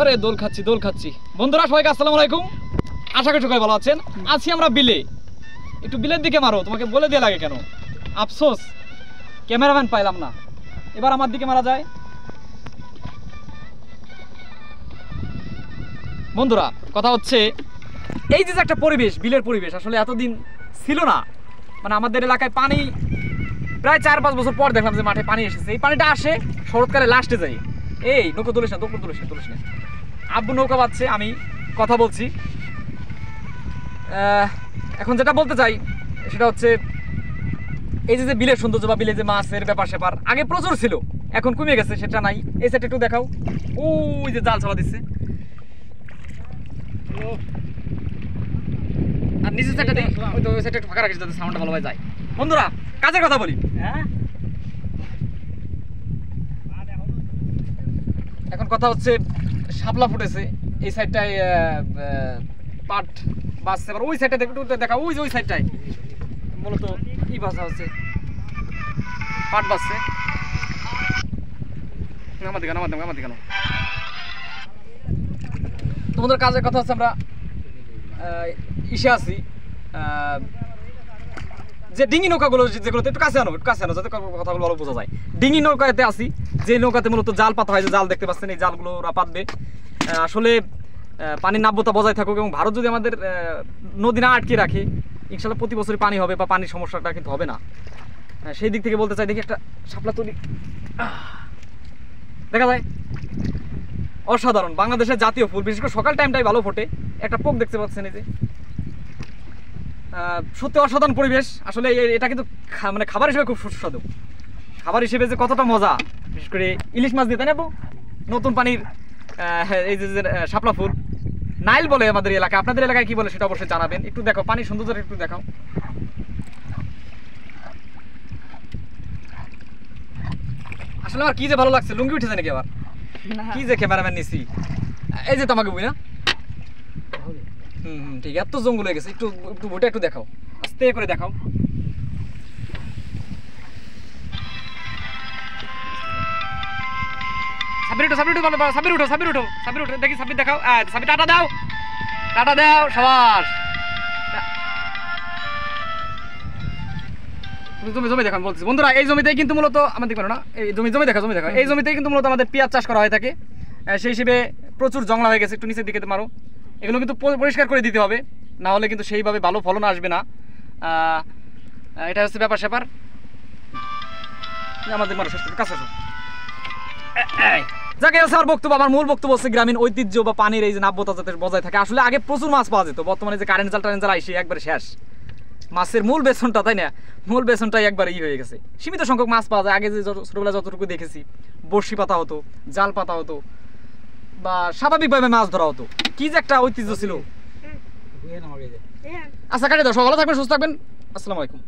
আরে দোল খাচ্ছি বন্ধুরা, সবাইকে আসসালামু আলাইকুম। আশা করি সবাই ভালো আছেন। আছি আমরা বিলে, একটু বিলের দিকে মারো, তোমাকে বলে দিয়ে লাগে কেন? আফসোস ক্যামেরাম্যান পাইলাম না, এবার আমার দিকে মারা যায়। বন্ধুরা, কথা হচ্ছে এই যে একটা পরিবেশ, বিলের পরিবেশ আসলে এতদিন ছিল না। মানে আমাদের এলাকায় পানি প্রায় 4-5 বছর পর দেখলাম যে মাঠে পানি এসেছে। এই পানিটা আসে শরৎকালে লাস্টে যায়। এই নৌকা তুলিস না। আব্বু নৌকা বাজছে, আমি কথা বলছি। এখন যেটা বলতে চাই সেটা হচ্ছে এই যে বিলের সৌন্দর্য বা বিলে যে মাছের ব্যাপার স্যাপার আগে প্রচুর ছিল, এখন কমে গেছে, সেটা নাই। এই সাইডটা একটু দেখাও, ওই যে জাল ছাড়া দিচ্ছে। আর নিচের সাইডটা দেখি, ওই সাইডটা একটু ফাঁকা রাখিস যাতে সাউন্ডটা ভালোভাবে যায়। বন্ধুরা, কাজের কথা বলি। এখন কথা হচ্ছে শাপলা ফুটেছে এই সাইডটায়, পাট বাজছে। আবার ওই সাইডটা দেখা, ওই যে ওই সাইডটায় মূলত কি বাজা হচ্ছে, পাট বাজছে। আমার দিকে তোমাদের কাজের কথা হচ্ছে আমরা ইসে আছি, যে ডিঙি নৌকাগুলো যেগুলোতে একটু কাছে আনো যাতে কথাগুলো ভালো বোঝা যায়। ডিঙি নৌকাতে আছি, যে নৌকাতে মূলত জাল পাতা হয়, যে জাল দেখতে পাচ্ছেন, এই জালগুলো ওরা পাতবে। আসলে পানির নাব্যতা বজায় থাকুক এবং ভারত যদি আমাদের নদী না আটকে রাখে, ইনশাল্লাহ প্রতি বছরই পানি হবে বা পানির সমস্যাটা কিন্তু হবে না। সেই দিক থেকে বলতে চাই, দেখি একটা শাপলা তুলি, দেখা যায় অসাধারণ। বাংলাদেশের জাতীয় ফুল, বিশেষ করে সকাল টাইমটাই ভালো ফোটে। একটা পোক দেখতে পাচ্ছেন, এই যে সত্যি অসাধারণ পরিবেশ। আসলে এটা কিন্তু মানে খাবার হিসেবে খুব সুস্বাদু। খাবার হিসেবে যে কতটা মজা, বিশেষ করে ইলিশ মাছ দিয়ে, তাই না? নতুন পানির এই যে শাপলা ফুল, নাইল বলে আমাদের এলাকায়। আপনাদের এলাকায় কি বলে সেটা অবশ্যই জানাবেন। একটু দেখো পানির সৌন্দর্যটা, একটু দেখাও। আসলে আমার কি যে ভালো লাগছে, লুঙ্গি উঠেছে নাকি আবার? কি যে ক্যামেরাম্যান নিছি, এই যে তোমাকে বই না। ঠিক, এত জঙ্গল হয়ে গেছে। একটু বইটা একটু দেখাও, আস্তে করে দেখাও। সাবির উঠো, দেখি সাবির দেখাও। সাবির টাটা দাও সবার। জমি দেখান বলছি বন্ধুরা। এই জমিতেই কিন্তু মূলত আমাদের না, এই জমি দেখা, এই জমিতেই কিন্তু মূলত আমাদের পেঁয়াজ চাষ করা হয়ে থাকে। সেই হিসেবে প্রচুর জংলা হয়ে গেছে, একটু নিচের দিকে মারো। এগুলো কিন্তু পরিষ্কার করে দিতে হবে, না হলে কিন্তু সেইভাবে ভালো ফলন আসবে না। এটা হচ্ছে ব্যাপার স্যাপার। আমাদের মানুষ কাছে যাকে আছে আমার বক্তব্য, আমার মূল বক্তব্য হচ্ছে গ্রামীণ ঐতিহ্য বা পানির এই যে নাব্যতা যাতে বজায় থাকে। আসলে আগে প্রচুর মাছ পাওয়া যেত, বর্তমানে যে কারেন্ট জাল আইসে একবারে শেষ। মাছের মূল বেতনটা, তাই না, মূল বেতনটাই একবার হয়ে গেছে। সীমিত সংখ্যক মাছ পাওয়া যায়। আগে যে ছোটবেলায় যতটুকু দেখেছি, বড়শি পাতা হতো, জাল পাতা হতো, বা স্বাভাবিকভাবে মাছ ধরা হতো। কি যে একটা ঐতিহ্য ছিল। আচ্ছা, কাটে দাও। সব ভালো থাকবেন, সুস্থ থাকবেন। আসসালামু আলাইকুম।